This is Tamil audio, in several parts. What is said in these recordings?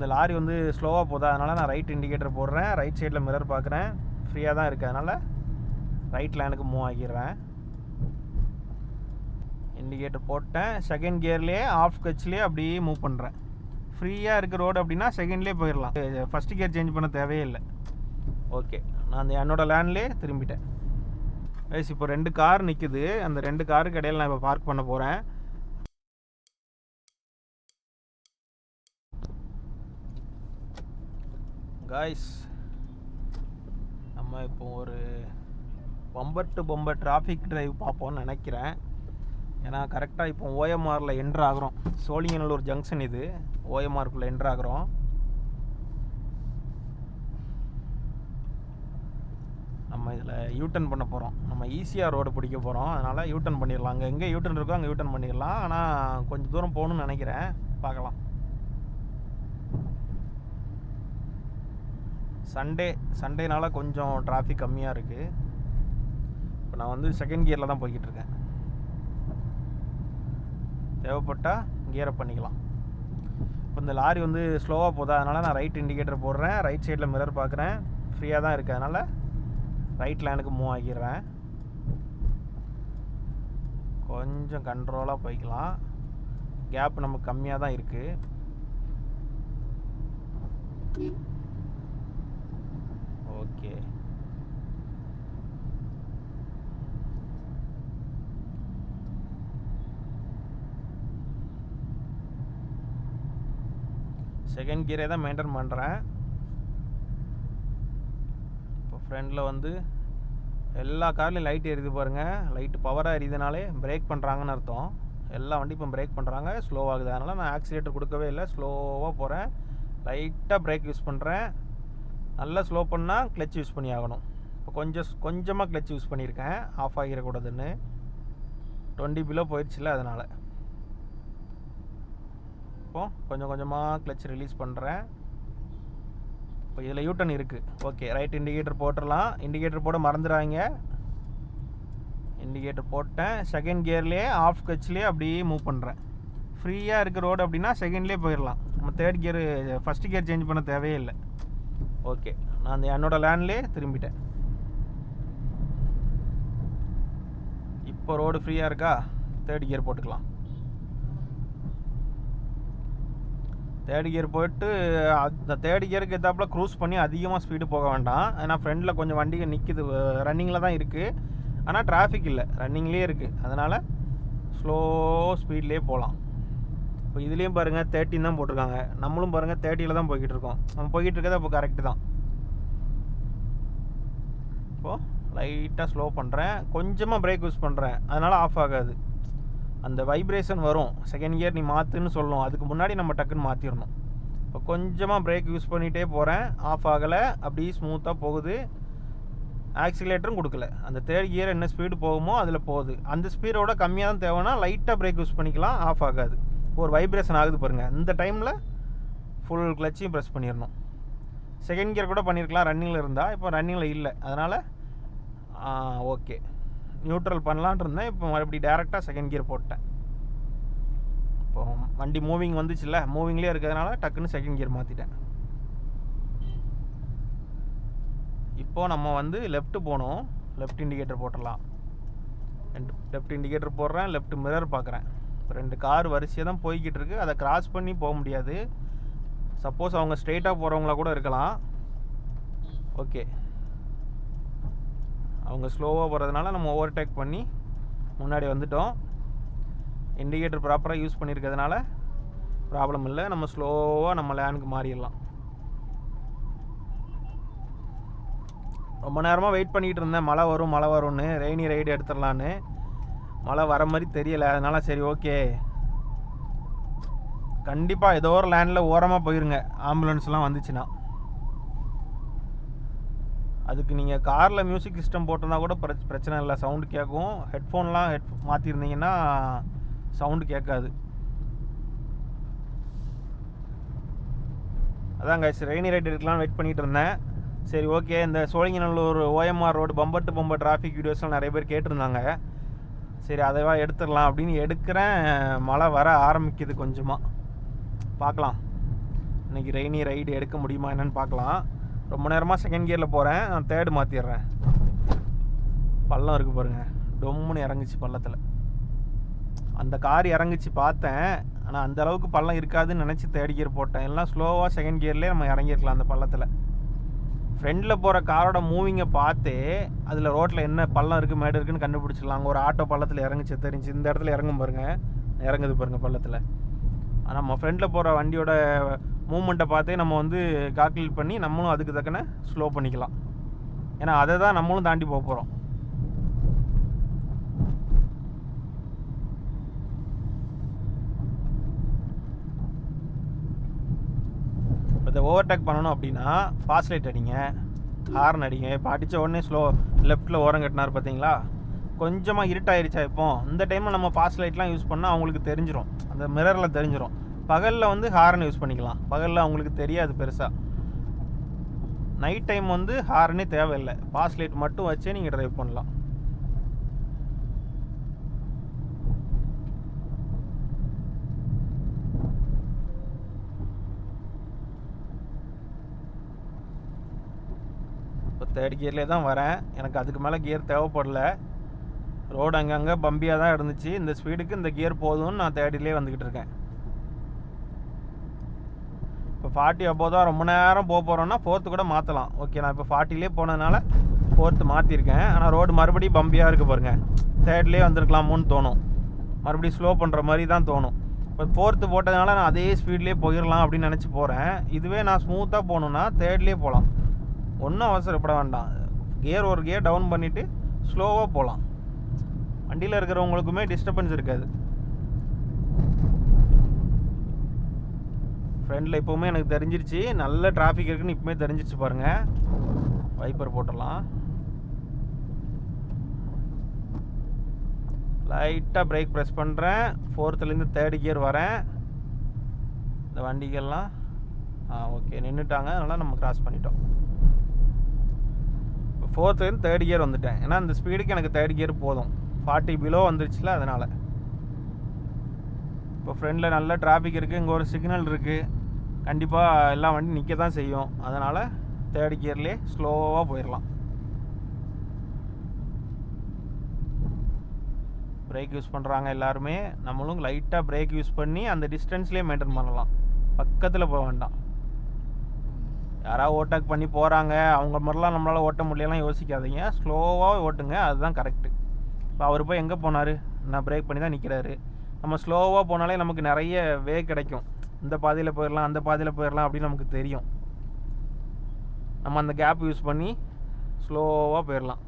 இந்த லாரி வந்து ஸ்லோவாக போதா, அதனால் நான் ரைட் இண்டிகேட்டர் போடுறேன். ரைட் சைடில் மிரர் பார்க்குறேன், ஃப்ரீயாக தான் இருக்குது. அதனால் ரைட் லேனுக்கு மூவ் ஆகிடுறேன். இண்டிகேட்டர் போட்டேன். செகண்ட் கியர்லேயே ஆஃப் கட்ச்லேயே அப்படியே மூவ் பண்ணுறேன். ஃப்ரீயாக இருக்க ரோடு அப்படின்னா செகண்ட்லேயே போயிடலாம். ஃபஸ்ட்டு கியர் சேஞ்ச் பண்ண தேவையே இல்லை. ஓகே, நான் அந்த என்னோடய லேண்ட்லேயே திரும்பிட்டேன். கைஸ், இப்போ 2 கார் நிற்குது. அந்த 2 காருக்கு இடையில் நான் இப்போ பார்க் பண்ண போகிறேன். கைஸ், நம்ம இப்போ ஒரு bumper to bumper traffic drive பார்ப்போம்னு நினைக்கிறேன். ஏன்னா கரெக்டாக இப்போ ஓஎம்ஆரில் என்ட்ரு ஆகிறோம். சோழிங்கநல்லூர் ஜங்ஷன் இது. ஓஎம்ஆருக்குள்ளே என்ட்ரு ஆகிறோம். நம்ம இதில் யூட்டர்ன் பண்ண போகிறோம். நம்ம ஈஸியாக ரோடு பிடிக்க போகிறோம். அதனால் யூட்டர்ன் பண்ணிடலாம். அங்கே எங்கே யூட்டர்ன் இருக்கோ அங்கே யூட்டர்ன் பண்ணிடலாம். ஆனால் கொஞ்சம் தூரம் போகணுன்னு நினைக்கிறேன். பார்க்கலாம். சண்டேனால கொஞ்சம் டிராஃபிக் கம்மியாக இருக்குது. இப்போ நான் வந்து செகண்ட் கியரில் தான் போய்கிட்டு இருக்கேன். தேவைப்பட்டால் கியரை பண்ணிக்கலாம். இப்போ இந்த லாரி வந்து ஸ்லோவாக போதா, அதனால் நான் ரைட் இண்டிகேட்டர் போடுறேன். ரைட் சைடில் மிரர் பார்க்குறேன், ஃப்ரீயாக தான் இருக்குது. அதனால் ரைட் லேனுக்கு மூவ் ஆகிடுறேன். கொஞ்சம் கண்ட்ரோலாக போய்க்கலாம். கேப் நமக்கு கம்மியாக தான் இருக்குது. ஓகே, செகண்ட் கியரே தான் மெயின்டைன் பண்ணுறேன். இப்போ ஃப்ரெண்டில் வந்து எல்லா கார்லையும் லைட் எரியுது பாருங்கள். லைட்டு பவராக எரியுதுனாலே பிரேக் பண்ணுறாங்கன்னு அர்த்தம். எல்லா வண்டி இப்போ பிரேக் பண்ணுறாங்க, ஸ்லோவாகுது. அதனால் நான் ஆக்சிலேட்டர் கொடுக்கவே இல்லை, ஸ்லோவாக போகிறேன். லைட்டாக பிரேக் யூஸ் பண்ணுறேன். நல்லா ஸ்லோ பண்ணால் கிளச் யூஸ் பண்ணி ஆகணும். இப்போ கொஞ்சமாக கிளச் யூஸ் பண்ணியிருக்கேன், ஆஃப் ஆகிடக்கூடாதுன்னு. 20 பிலோ போயிடுச்சுல, அதனால் இப்போது கொஞ்சம் கொஞ்சமாக கிளச் ரிலீஸ் பண்ணுறேன். இப்போ இதில் யூட்டன் இருக்குது. ஓகே, ரைட் இண்டிகேட்டர் போட்டுடலாம். இண்டிகேட்டர் போட மறந்துடாங்க. இண்டிகேட்டர் போட்டேன். செகண்ட் கியர்லேயே ஆஃப் கட்ச்லேயே அப்படியே மூவ் பண்ணுறேன். ஃப்ரீயாக இருக்க ரோடு அப்படின்னா செகண்ட்லேயே போயிடலாம். நம்ம third gear first gear change பண்ண தேவையே இல்லை. ஓகே, நான் அந்த என்னோடய லேண்ட்லேயே திரும்பிட்டேன். இப்போ ரோடு ஃப்ரீயாக இருக்கா, தேர்ட் கியர் போட்டுக்கலாம். தேர்ட் கியர் போயிட்டு அந்த தேர்ட் கியருக்கு எத்தாப்பில் க்ரூஸ் பண்ணி அதிகமாக ஸ்பீடு போக வேண்டாம். ஏன்னா ஃப்ரெண்டில் கொஞ்சம் வண்டிகள் நிற்கிது, ரன்னிங்கில் தான் இருக்குது. ஆனால் டிராஃபிக் இல்லை, ரன்னிங்லேயே இருக்குது. அதனால் ஸ்லோ ஸ்பீட்லேயே போகலாம். இப்போ இதுலேயும் பாருங்கள் 13 தான் போட்டிருக்காங்க. நம்மளும் பாருங்கள் 30ல் தான் போய்கிட்டு இருக்கோம். நம்ம போய்கிட்டு இருக்கிறது அப்போ கரெக்டு தான். இப்போது லைட்டாக ஸ்லோ பண்ணுறேன், கொஞ்சமாக பிரேக் யூஸ் பண்ணுறேன். அதனால் ஆஃப் ஆகாது. அந்த வைப்ரேஷன் வரும். செகண்ட் கியர் நீ மாற்றுன்னு சொல்லணும், அதுக்கு முன்னாடி நம்ம டக்குன்னு மாற்றிடணும். இப்போ கொஞ்சமாக பிரேக் யூஸ் பண்ணிகிட்டே போகிறேன், ஆஃப் ஆகலை, அப்படியே ஸ்மூத்தாக போகுது. ஆக்சிலேட்டரும் கொடுக்கல. அந்த தேர்ட் கியர் என்ன ஸ்பீடு போகுமோ அதில் போகுது. அந்த ஸ்பீடோட கம்மியாக தான் தேவைன்னா லைட்டாக பிரேக் யூஸ் பண்ணிக்கலாம், ஆஃப் ஆகாது. ஒரு வைப்ரேஷன் ஆகுது பாருங்கள். இந்த டைமில் ஃபுல் கிளச்சையும் ப்ரெஸ் பண்ணிடணும். செகண்ட் கியர் கூட பண்ணியிருக்கலாம் ரன்னிங்கில் இருந்தால். இப்போ ரன்னிங்கில் இல்லை, அதனால் ஓகே நியூட்ரல் பண்ணலான் இருந்தேன். இப்போ மறுபடியும் டேரெக்டாக செகண்ட் கியர் போட்டேன். இப்போ வண்டி மூவிங் வந்துச்சுல்ல, மூவிங்லேயே இருக்கிறதுனால டக்குன்னு செகண்ட் கியர் மாற்றிட்டேன். இப்போது நம்ம வந்து லெஃப்ட்டு போகணும். லெஃப்ட் இண்டிகேட்டர் போட்டுடலாம். லெஃப்ட் இண்டிகேட்டர் போடுறேன், லெஃப்ட் மிரர் பார்க்குறேன். 2 கார் வரிசையாக தான் போய்கிட்டு இருக்குது. அதை கிராஸ் பண்ணி போக முடியாது. சப்போஸ் அவங்க ஸ்ட்ரெயிட்டாக போகிறவங்களா கூட இருக்கலாம். ஓகே, அவங்க ஸ்லோவாக போகிறதுனால நம்ம ஓவர்டேக் பண்ணி முன்னாடி வந்துட்டோம். இண்டிகேட்டர் ப்ராப்பராக யூஸ் பண்ணியிருக்கிறதுனால ப்ராப்ளம் இல்லை. நம்ம ஸ்லோவாக நம்ம லேனுக்கு மாறிடலாம். ரொம்ப நேரமாக வெயிட் பண்ணிகிட்டு இருந்தேன், மழை வரும்னு, ரெய்னி ரைடு எடுத்துடலான்னு. மழை வர மாதிரி தெரியலை. அதனால் சரி ஓகே, கண்டிப்பாக ஏதோ ஒரு லேண்டில் ஓரமாக போயிருங்க ஆம்புலன்ஸ்லாம் வந்துச்சுன்னா. அதுக்கு நீங்கள் காரில் மியூசிக் சிஸ்டம் போட்டிருந்தா கூட பிரச்சனை இல்லை, சவுண்டு கேட்கும். ஹெட்ஃபோன்லாம் மாற்றிருந்தீங்கன்னா சவுண்டு கேட்காது. அதான் கைஸ், ரெய்னி ரைடு எடுக்கலாம்னு வெயிட் பண்ணிகிட்டு இருந்தேன். சரி ஓகே, இந்த Sholinganallur OMR road bumper to bumper traffic வீடியோஸ்லாம் நிறைய பேர் கேட்டிருந்தாங்க. சரி அதைவா எடுத்துடலாம் அப்படின்னு எடுக்கிறேன். மழை வர ஆரம்பிக்குது கொஞ்சமாக, பார்க்கலாம். இன்றைக்கி ரெய்னி ரைடு எடுக்க முடியுமா என்னன்னு பார்க்கலாம். ரொம்ப நேரமாக செகண்ட் கியரில் போகிறேன், நான் தேர்டு மாற்றிடுறேன். பள்ளம் இருக்குது பாருங்கள், டொம்முன்னு இறங்குச்சு பள்ளத்தில். அந்த கார் இறங்குச்சு பார்த்தேன், ஆனால் அந்த அளவுக்கு பள்ளம் இருக்காதுன்னு நினச்சி தேர்ட் கியர் போட்டேன். எல்லாம் ஸ்லோவாக செகண்ட் கியர்லேயே நம்ம இறங்கியிருக்கலாம் அந்த பள்ளத்தில். ஃப்ரெண்டில் போகிற காரோட மூவிங்கை பார்த்து அதில் ரோட்டில் என்ன பள்ளம் இருக்குது மேடு இருக்குதுன்னு கண்டுபிடிச்சிடலாம். அங்கே ஒரு ஆட்டோ பள்ளத்தில் இறங்குச்சு தெரிஞ்சு, இந்த இடத்துல இறங்கும் பாருங்கள், இறங்குது பாருங்கள் பள்ளத்தில். ஆனால் நம்ம ஃப்ரெண்டில் போகிற வண்டியோட மூமெண்ட்டை பார்த்தே நம்ம வந்து கால்குலேட் பண்ணி நம்மளும் அதுக்கு தக்கன ஸ்லோ பண்ணிக்கலாம். ஏன்னா அதை தான் நம்மளும் தாண்டி போக போகிறோம். இப்போ இதை ஓவர்டேக் பண்ணணும் அப்படின்னா ஃபாஸ்ட் லைட் அடிங்க, ஹார்ன் அடிங்க. இப்போ அடித்த உடனே ஸ்லோ லெஃப்ட்டில் ஓரம் கட்டினார் பார்த்தீங்களா, கொஞ்சமாக இருட்டாயிருச்சா. இப்போ இந்த டைமில் நம்ம ஃபாஸ்ட் லைட்லாம் யூஸ் பண்ணால் அவங்களுக்கு தெரிஞ்சிடும், அந்த மிரரில் தெரிஞ்சிடும். பகலில் வந்து ஹார்ன் யூஸ் பண்ணிக்கலாம், பகலில் அவங்களுக்கு தெரியாது பெருசாக. நைட் டைம் வந்து ஹார்னே தேவையில்லை, ஃபாஸ்ட் லைட் மட்டும் வச்சே நீங்கள் ட்ரைவ் பண்ணலாம். இப்போ தேர்ட் கியர்லேயே தான் வரேன், எனக்கு அதுக்கு மேலே கியர் தேவைப்படல. ரோடு அங்கங்கே பம்பியாக தான் இருந்துச்சு, இந்த ஸ்பீடுக்கு இந்த கியர் போதும்னு நான் தேர்டிலே வந்துக்கிட்டு இருக்கேன். இப்போ 40 above தான் ரொம்ப நேரம் போக போகிறோன்னா ஃபோர்த்து கூட மாற்றலாம். ஓகே, நான் இப்போ 40லே போனதுனால ஃபோர்த்து மாற்றிருக்கேன். ஆனால் ரோடு மறுபடியும் பம்பியாக இருக்குது பாருங்கள், தேர்ட்லேயே வந்திருக்கலாமோன்னு தோணும், மறுபடியும் ஸ்லோ பண்ணுற மாதிரி தான் தோணும். இப்போ ஃபோர்த்து போட்டதுனால நான் அதே ஸ்பீட்லேயே போயிடலாம் அப்படின்னு நினச்சி போகிறேன். இதுவே நான் ஸ்மூத்தாக போகணுன்னா தேர்ட்லேயே போகலாம், ஒன்றும் அவசரப்பட வேண்டாம். கியர் ஒரு கியர் டவுன் பண்ணிவிட்டு ஸ்லோவாக போகலாம், வண்டியில் இருக்கிறவங்களுக்குமே டிஸ்டர்பன்ஸ் இருக்காது. ஃப்ரெண்டில் இப்போவுமே எனக்கு தெரிஞ்சிருச்சு நல்ல டிராஃபிக் இருக்குதுன்னு இப்போமே தெரிஞ்சிருச்சு பாருங்கள். வைப்பர் போட்டுடலாம், லைட்டாக பிரேக் ப்ரெஸ் பண்ணுறேன். ஃபோர்த்துலேருந்து தேர்ட் கியர் வரேன். இந்த வண்டிகள்லாம் ஓகே நின்றுட்டாங்க, அதனால் நம்ம கிராஸ் பண்ணிட்டோம். இப்போ ஃபோர்த்துலேருந்து தேர்ட் கியர் வந்துட்டேன், ஏன்னா இந்த ஸ்பீடுக்கு எனக்கு தேர்ட் கியர் போதும். 40 பிலோ வந்துருச்சுல அதனால். இப்போ ஃப்ரெண்டில் நல்ல டிராஃபிக் இருக்குது, இங்கே ஒரு சிக்னல் இருக்குது, கண்டிப்பாக எல்லா வண்டி நிற்க தான் செய்யும். அதனால் தேர்ட் கியர்லேயே ஸ்லோவாக போயிடலாம். பிரேக் யூஸ் பண்ணுறாங்க எல்லாருமே, நம்மளும் லைட்டாக பிரேக் யூஸ் பண்ணி அந்த டிஸ்டன்ஸ்லேயே மெயின்டைன் பண்ணலாம், பக்கத்தில் போக வேண்டாம். யாராவது ஓவர்டேக் பண்ணி போகிறாங்க அவங்க மாதிரிலாம் நம்மளால் ஓட்ட முடியலாம் யோசிக்காதீங்க, ஸ்லோவாக ஓட்டுங்க, அதுதான் கரெக்டு. இப்போ அவர் போய் எங்கே போனார், நான் பிரேக் பண்ணி தான் நிற்கிறாரு. நம்ம ஸ்லோவாக போனாலே நமக்கு நிறைய வே கிடைக்கும், இந்த பாதையில் போயிடலாம் அந்த பாதையில் போயிடலாம் அப்படின்னு நமக்கு தெரியும். நம்ம அந்த கேப் யூஸ் பண்ணி ஸ்லோவாக போயிடலாம்.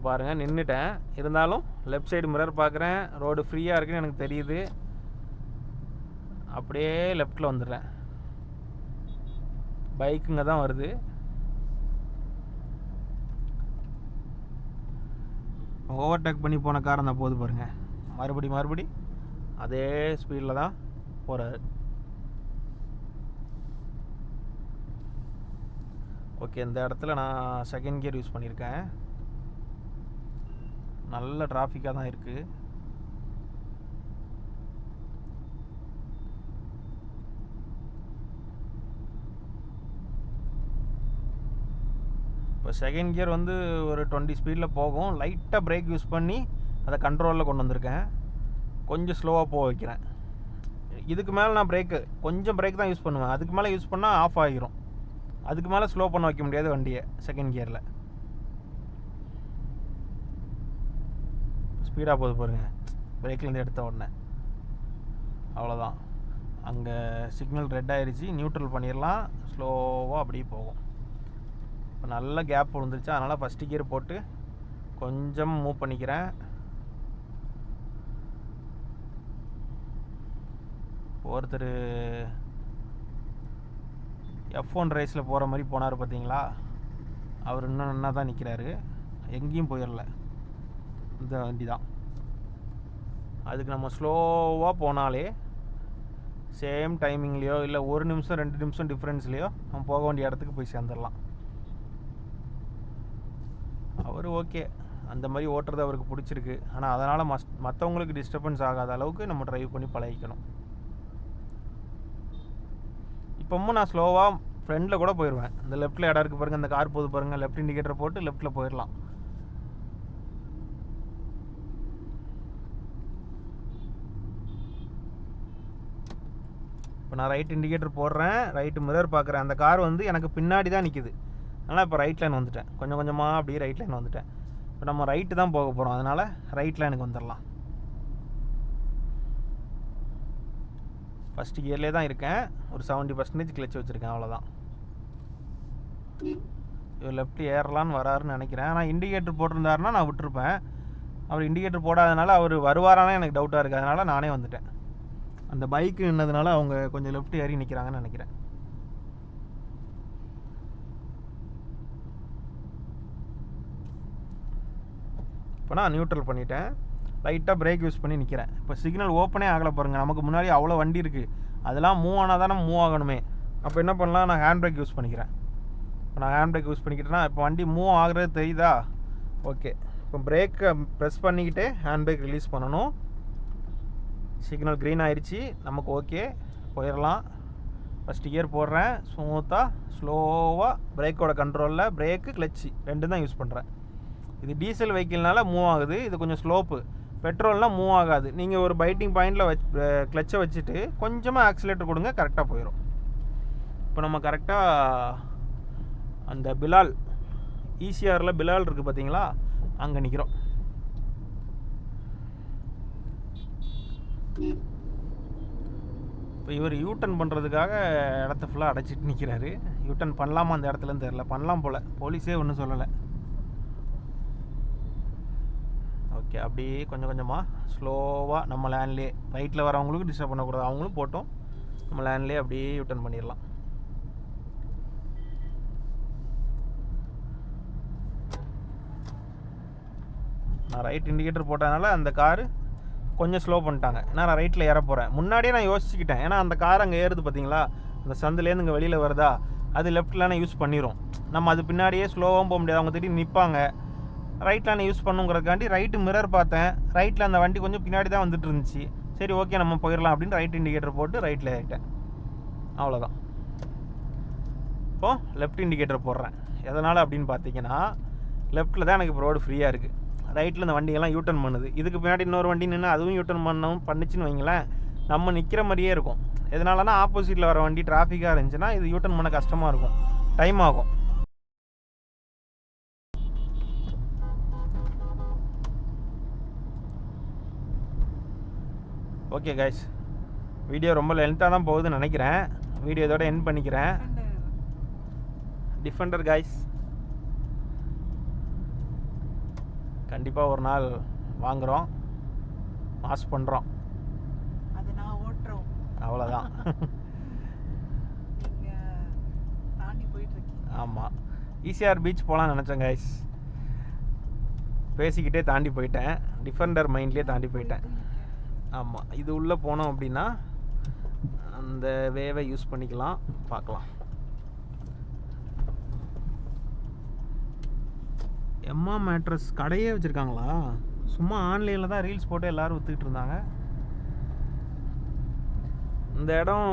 பாருங்கள் நின்றுட்டேன், இருந்தாலும் லெஃப்ட் சைடு மிரர் பார்க்குறேன், ரோடு ஃப்ரீயாக இருக்குன்னு எனக்கு தெரியுது. அப்படியே லெஃப்ட்டில் வந்துடுறேன், பைக்குங்க தான் வருது. ஓவர்டேக் பண்ணி போன கார் தான் போகுது பாருங்கள், மறுபடி அதே ஸ்பீடில் தான் போகிறாரு. ஓகே, இந்த இடத்துல நான் செகண்ட் கியர் யூஸ் பண்ணியிருக்கேன், நல்ல டிராஃபிக்காக தான் இருக்குது. இப்போ செகண்ட் கியர் வந்து ஒரு 20 ஸ்பீடில் போகும், லைட்டாக பிரேக் யூஸ் பண்ணி அதை கண்ட்ரோலில் கொண்டு வந்திருக்கேன், கொஞ்சம் ஸ்லோவாக போக வைக்கிறேன். இதுக்கு மேலே நான் கொஞ்சம் பிரேக் தான் யூஸ் பண்ணுவேன், அதுக்கு மேலே யூஸ் பண்ணால் ஆஃப் ஆகிரும், அதுக்கு மேலே ஸ்லோ பண்ண வைக்க முடியாது வண்டியை செகண்ட் கியரில். ஸ்பீடாக போகுது பாருங்கள், பிரேக்லேருந்து எடுத்த உடனே அவ்வளோதான். அங்கே சிக்னல் ரெட் ஆகிடுச்சு, நியூட்ரல் பண்ணிடலாம், ஸ்லோவாக அப்படியே போகும். இப்போ நல்ல கேப் விழுந்துருச்சு, அதனால் ஃபஸ்ட்டு கியர் போட்டு கொஞ்சம் மூவ் பண்ணிக்கிறேன். ஒருத்தர் F1 ரேஸில் போகிற மாதிரி போனார் பார்த்தீங்களா, அவர் இன்னும் நல்லா தான் நிற்கிறாரு, எங்கேயும் போயிடல. இந்த வண்டி தான், அதுக்கு நம்ம ஸ்லோவாக போனாலே சேம் டைமிங்லேயோ இல்லை 1 நிமிஷம் 2 நிமிஷம் டிஃப்ரென்ஸ்லேயோ நம்ம போக வேண்டிய இடத்துக்கு போய் சேர்ந்துடலாம். அவர் ஓகே, அந்த மாதிரி ஓட்டுறது அவருக்கு பிடிச்சிருக்கு. ஆனால் அதனால் மற்றவங்களுக்கு டிஸ்டர்பன்ஸ் ஆகாத அளவுக்கு நம்ம ட்ரைவ் பண்ணி பழகிக்கணும். இப்போவும் நான் ஸ்லோவாக ஃப்ரெண்டில் கூட போயிடுவேன். இந்த லெஃப்ட்டில் இடம் இருக்குது பாருங்கள், இந்த கார் போகுது பாருங்கள், லெஃப்ட் இண்டிகேட்டர் போட்டு லெஃப்ட்டில் போயிடலாம். இப்போ நான் ரைட் இண்டிகேட்டர் போடுறேன், ரைட்டு மிரர் பார்க்குறேன். அந்த கார் வந்து எனக்கு பின்னாடி தான் நிற்கிது. அதனால் இப்போ ரைட் லைன் வந்துட்டேன். கொஞ்சம் கொஞ்சமாக அப்படியே ரைட் லைன் வந்துட்டேன். இப்போ நம்ம ரைட்டு தான் போக போகிறோம், அதனால் ரைட் லைனுக்கு வந்துடலாம். ஃபஸ்ட்டு கியர்லேயே தான் இருக்கேன். ஒரு 70% கிளச் வச்சுருக்கேன், அவ்வளோதான். இவர் லெஃப்ட் ஏறலான்னு வராருன்னு நினைக்கிறேன். ஆனால் இண்டிகேட்டர் போட்டிருந்தாருன்னா நான் விட்டுருப்பேன். அவர் இண்டிகேட்டர் போடாதனால அவர் வருவாரானே எனக்கு டவுட்டாக இருக்குது. அதனால் நானே வந்துட்டேன். அந்த பைக்கு நின்னதுனால அவங்க கொஞ்சம் லெஃப்ட் ஏறி நிற்கிறாங்கன்னு நினைக்கிறேன். இப்போ நான் நியூட்ரல் பண்ணிட்டேன். லைட்டாக பிரேக் யூஸ் பண்ணி நிற்கிறேன். இப்போ சிக்னல் ஓப்பனே ஆகலை பாருங்கள். நமக்கு முன்னாடி அவ்வளோ வண்டி இருக்குது. அதெல்லாம் மூவ் ஆனால் தானே மூவ் ஆகணுமே. அப்போ என்ன பண்ணலாம், நான் ஹேண்ட் பிரேக் யூஸ் பண்ணிக்கிறேன். இப்போ நான் ஹேண்ட் பிரேக் யூஸ் பண்ணிக்கிட்டேன்னா இப்போ வண்டி மூவ் ஆகுறது தெரியுதா? ஓகே. இப்போ பிரேக்கை ப்ரெஸ் பண்ணிக்கிட்டே ஹேண்ட் பிரேக் ரிலீஸ் பண்ணணும். சிக்னல் க்ரீன் ஆயிடுச்சு, நமக்கு ஓகே, போயிடலாம். ஃபஸ்ட்டு கியர் போடுறேன், ஸ்மூத்தாக ஸ்லோவாக பிரேக்கோட கண்ட்ரோலில் பிரேக்கு கிளச்சு ரெண்டு தான் யூஸ் பண்ணுறேன். இது டீசல் வெஹிக்கிள்னால மூவ் ஆகுது. இது கொஞ்சம் ஸ்லோப்பு. பெட்ரோல்னால் மூவ் ஆகாது. நீங்கள் ஒரு பைட்டிங் பாயிண்டில் கிளச்சை வச்சுட்டு கொஞ்சமாக ஆக்சிலேட்டர் கொடுங்க, கரெக்டாக போயிடும். இப்போ நம்ம கரெக்டாக அந்த பிலால் ஈசிஆரில் பிலால் இருக்குது பார்த்தீங்களா, அங்கே நிற்கிறோம். இப்போ இவர் யூட்டன் பண்ணுறதுக்காக இடத்த ஃபுல்லாக அடைச்சிட்டு நிற்கிறாரு. யூட்டன் பண்ணலாமா அந்த இடத்துலன்னு தெரில. பண்ணலாம் போல், போலீஸே ஒன்றும் சொல்லலை. ஓகே, அப்படியே கொஞ்சம் கொஞ்சமாக ஸ்லோவாக நம்ம லேண்ட்லேயே ரைட்டில் வரவங்களுக்கு டிஸ்டர்ப் பண்ணக்கூடாது, அவங்களும் போட்டோம். நம்ம லேண்ட்லேயே அப்படியே யூட்டன் பண்ணிடலாம். நான் ரைட் இண்டிகேட்டர் போட்டதுனால அந்த காரு கொஞ்சம் ஸ்லோ பண்ணிட்டாங்க. ஏன்னா நான் ரைட்டில் ஏற போகிறேன். முன்னாடியே நான் யோசிச்சுக்கிட்டேன். ஏன்னா அந்த கார் அங்கே ஏறுது பார்த்தீங்களா, அந்த சந்துலேருந்து இங்கே வெளியில் வருதா, அது லெஃப்ட்லான யூஸ் பண்ணிடும். நம்ம அது பின்னாடியே ஸ்லோவாகவும் போக முடியாது, அவங்க திடீர்னு நிற்பாங்க. ரைட்டில் யூஸ் பண்ணுங்கிறதுக்காண்டி ரைட்டு மிரர் பார்த்தேன். ரைட்டில் அந்த வண்டி கொஞ்சம் பின்னாடி தான் வந்துட்டு இருந்துச்சு. சரி ஓகே நம்ம போயிடலாம் அப்படின்னு ரைட் இண்டிகேட்டர் போட்டு ரைட்டில் ஏறிட்டேன். அவ்வளோதான். இப்போது லெஃப்ட் இண்டிகேட்டர் போடுறேன். எதனால் அப்படின்னு பார்த்தீங்கன்னா, லெஃப்ட்டில் தான் எனக்கு இப்போ ரோடு ஃப்ரீயாக இருக்குது. ரைட்டில் இந்த வண்டியெல்லாம் யூட்டன் பண்ணுது. இதுக்கு பின்னாடி இன்னொரு வண்டி நின்று அதுவும் யூட்டன் பண்ணிச்சுன்னு வைங்களேன், நம்ம நிற்கிற மாதிரியே இருக்கும். எதனாலனா ஆப்போசிட்டில் வர வண்டி டிராஃபிக்காக இருந்துச்சுன்னா இது யூட்டன் பண்ண கஷ்டமாக இருக்கும், டைம் ஆகும். ஓகே கைஸ், வீடியோ ரொம்ப லென்த்தாக தான் போகுதுன்னு நினைக்கிறேன். வீடியோ இதோட எண்ட் பண்ணிக்கிறேன். டிஃபெண்டர் கைஸ், கண்டிப்பாக ஒரு நாள் வாங்குகிறோம், மாஸ் பண்ணுறோம். அவ்வளோதான். ஆமாம், ஈசிஆர் பீச் போகலான்னு நினச்சேன் கைஸ். பேசிக்கிட்டே தாண்டி போயிட்டேன், டிஃபெண்டர் மைண்ட்லேயே தாண்டி போயிட்டேன். ஆமாம், இது உள்ளே போனோம் அப்படின்னா அந்த வேவை யூஸ் பண்ணிக்கலாம், பார்க்கலாம். எம்மா மேட்ரஸ் கடையே வச்சுருக்காங்களா? சும்மா ஆன்லைனில் தான் ரீல்ஸ் போட்டு எல்லோரும் விற்றுக்கிட்டு இருந்தாங்க. இந்த இடம்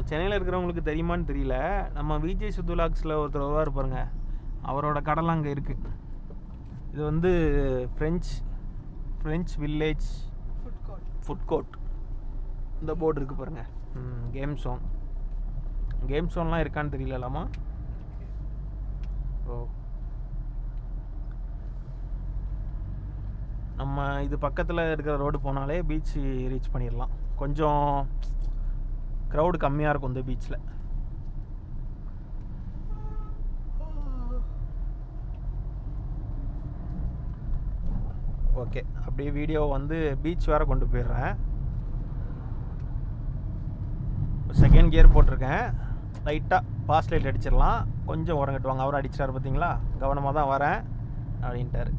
சென்னையில் இருக்கிறவங்களுக்கு தெரியுமான்னு தெரியல. நம்ம விஜய் சுத்துலாக்ஸில் ஒருத்தர் வருவார் பாருங்க, அவரோட கடைலாம் அங்கே இருக்குது. இது வந்து ஃப்ரெஞ்ச் வில்லேஜ் ஃபுட் கோர்ட். இந்த போர்டு இருக்குது பாருங்கள். கேம் ஸோன்லாம் இருக்கான்னு தெரியலாமா? ஓ, நம்ம இது பக்கத்தில் இருக்கிற ரோடு போனாலே பீச் ரீச் பண்ணிடலாம். கொஞ்சம் க்ரௌடு கம்மியாக இருக்கும் இந்த பீச்சில். ஓகே, அப்படியே வீடியோ வந்து பீச் வேறு கொண்டு போயிடுறேன். செகண்ட் கியர் போட்டிருக்கேன். லைட்டாக பாஸ் லைட் அடிச்சிடலாம். கொஞ்சம் உரங்கட்டுவாங்க, அவரும் அடிச்சிட்டாரு பார்த்தீங்களா, கவனமாக தான் வரேன் அப்படின்ட்டார்.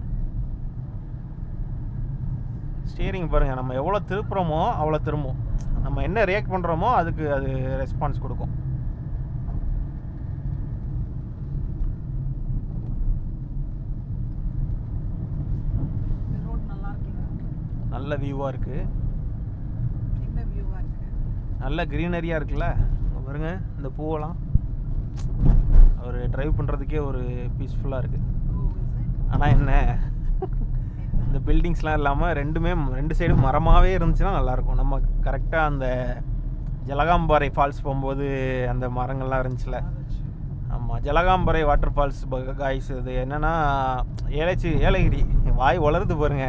ஸ்டீரிங் பாருங்கள், நம்ம எவ்வளோ திருப்புறோமோ அவ்வளோ திரும்பும். நம்ம என்ன ரியாக்ட் பண்ணுறோமோ அதுக்கு அது ரெஸ்பான்ஸ் கொடுக்கும். நல்ல வியூவாக இருக்குது, நல்ல க்ரீனரியாக இருக்குல்ல பாருங்க இந்த பூவெல்லாம் அவர் டிரைவ் பண்ணுறதுக்கே ஒரு பீஸ்ஃபுல்லாக இருக்குது. ஆனால் என்ன இந்த பில்டிங்ஸ்லாம் இல்லாமல் ரெண்டு சைடும் மரமாகவே இருந்துச்சுன்னா நல்லாயிருக்கும். நம்ம கரெக்டாக அந்த ஜலகாம்பாறை ஃபால்ஸ் போகும்போது அந்த மரங்கள்லாம் இருந்துச்சுல. ஆமாம், ஜலகாம்பரை வாட்டர் ஃபால்ஸ் காய்ஸ். இது என்னென்னா ஏலகிரி. வாய் வளருது பாருங்க.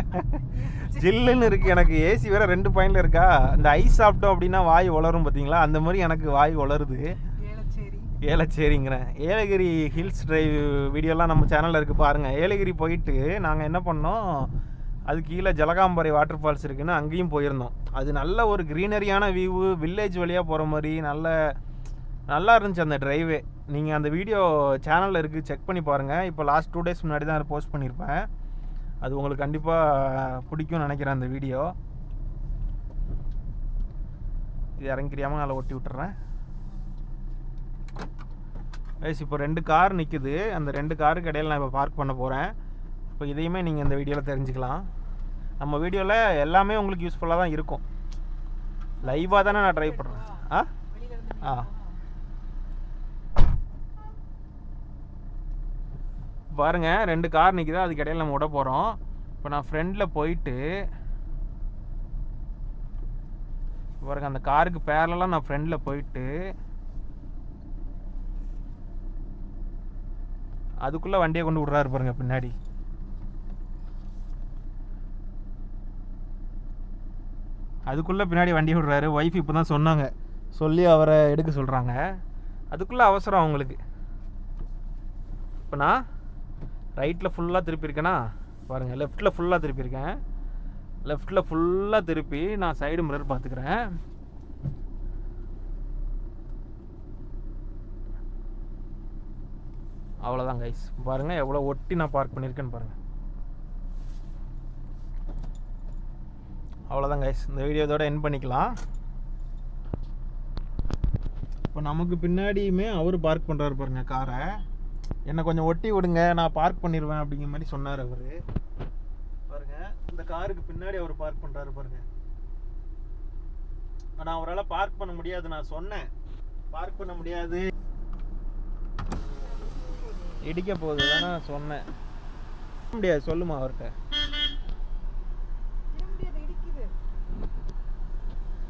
ஜில்லுன்னு இருக்குது. எனக்கு ஏசி வேறு 2 பாயிண்டில் இருக்கா. இந்த ஐஸ் சாப்பிட்டோம் அப்படின்னா வாய் வளரும் பார்த்தீங்களா, அந்த மாதிரி எனக்கு வாய் வளருது. ஏலச்சேரிங்கிறேன். ஏலகிரி ஹில்ஸ் டிரைவ் வீடியோலாம் நம்ம சேனலில் இருக்குது பாருங்கள். ஏலகிரி போயிட்டு நாங்கள் என்ன பண்ணோம், அது கீழே ஜலகாம்பரை வாட்டர் ஃபால்ஸ் இருக்குதுன்னு அங்கேயும் போயிருந்தோம். அது நல்ல ஒரு க்ரீனரியான வியூவு, வில்லேஜ் வழியாக போகிற மாதிரி நல்லா இருந்துச்சு அந்த டிரைவே. நீங்கள் அந்த வீடியோ சேனலில் இருக்குது, செக் பண்ணி பாருங்கள். இப்போ லாஸ்ட் 2 days முன்னாடி தான் அதை போஸ்ட் பண்ணியிருப்பேன். அது உங்களுக்கு கண்டிப்பாக பிடிக்கும்னு நினைக்கிறேன் அந்த வீடியோ. இது இறங்கிறியாமல் அதில் ஒட்டி விட்டுறேன். இப்போ 2 கார் நிற்குது. அந்த 2 காருக்கு இடையில் நான் இப்போ பார்க் பண்ண போகிறேன். இப்போ இதையுமே நீங்கள் இந்த வீடியோவில் தெரிஞ்சுக்கலாம். நம்ம வீடியோவில் எல்லாமே உங்களுக்கு யூஸ்ஃபுல்லாக தான் இருக்கும். லைவாக தானே நான் ட்ரை பண்ணுறேன். பாருங்கள் 2 கார் நிற்குது, அதுக்கு இடையில் நம்ம விட போகிறோம். இப்போ நான் ஃப்ரெண்டில் போயிட்டு பாருங்க, அந்த காருக்கு பேரலாம் நான் ஃப்ரெண்டில் போயிட்டு அதுக்குள்ளே வண்டியை கொண்டு விட்றாரு பாருங்க பின்னாடி. அதுக்குள்ளே பின்னாடி வண்டி விடுறாரு. ஒய்ஃப் இப்போ தான் சொன்னாங்க, சொல்லி அவரை எடுக்க சொல்கிறாங்க. அதுக்குள்ளே அவசரம் அவங்களுக்கு. இப்போ நான் ரைட்டில் ஃபுல்லாக திருப்பியிருக்கேனா பாருங்கள், லெஃப்ட்டில் ஃபுல்லாக திருப்பியிருக்கேன். லெஃப்ட்டில் ஃபுல்லாக திருப்பி நான் சைடு மிரர் பார்த்துக்கிறேன். அவ்வளோதான் கைஸ். பாருங்கள் எவ்வளோ ஒட்டி நான் பார்க் பண்ணியிருக்கேன்னு பாருங்கள். அவ்வளோதான் கைஸ், இந்த வீடியோ இதோட எண்ட் பண்ணிக்கலாம். இப்போ நமக்கு பின்னாடியுமே அவர் பார்க் பண்ணுறாரு பாருங்க காரை. என்னை கொஞ்சம் ஒட்டி விடுங்க, நான் பார்க் பண்ணிடுவேன் அப்படிங்கிற மாதிரி சொன்னார் அவர். பாருங்க இந்த காருக்கு பின்னாடி அவர் பார்க் பண்ணுறாரு பாருங்க. ஆனால் அவரால் பார்க் பண்ண முடியாது. நான் சொன்னேன் பார்க் பண்ண முடியாது, இடிக்க போகுது தானே சொன்னேன். முடியாது, சொல்லுமா அவர்கிட்ட.